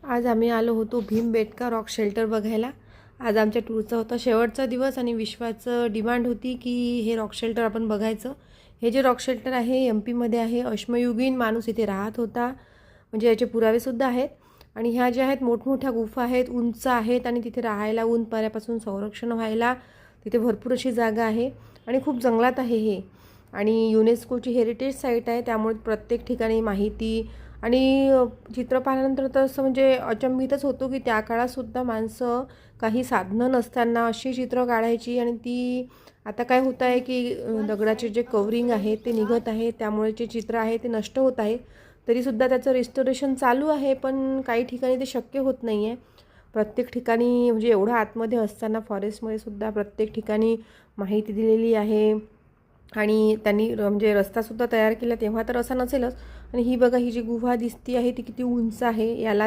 आज आम्ही आलो होतो भीमबेटका रॉक शेल्टर बघायला. आज आमच्या टूरचा होता शेवटचा दिवस आणि विश्वाचं डिमांड होती की हे रॉक शेल्टर आपण बघायचं. हे जे रॉक शेल्टर आहे MP मध्ये आहे. अश्मयुगीन माणूस इथे राहत होता, म्हणजे याचे पुरावेसुद्धा आहेत. आणि ह्या ज्या आहेत मोठमोठ्या गुफा आहेत, उंच आहेत आणि तिथे राहायला, ऊन पाऱ्यापासून संरक्षण व्हायला तिथे भरपूर अशी जागा आहे आणि खूप जंगलात आहे हे. आणि युनेस्कोची हेरिटेज साईट आहे, त्यामुळे प्रत्येक ठिकाणी माहिती आणि चित्र पाहिल्यानंतर तर असं म्हणजे अचंबितच होतो की त्या काळातसुद्धा माणसं काही साधनं नसताना अशी चित्र काढायची. आणि ती आता काय होत आहे की दगडाचे जे कवरिंग आहे ते निघत आहे, त्यामुळे जे चित्र आहे ते नष्ट होत आहे. तरीसुद्धा त्याचं रिस्टोरेशन चालू आहे, पण काही ठिकाणी ते शक्य होत नाही आहे. प्रत्येक ठिकाणी म्हणजे एवढं आतमध्ये असताना फॉरेस्टमध्ये सुद्धा प्रत्येक ठिकाणी माहिती दिलेली आहे. आणि त्यांनी म्हणजे रस्तासुद्धा तयार केला तेव्हा तर असा नसेलच. आणि ही बघा, ही जी गुहा दिसती आहे ती किती उंच आहे. याला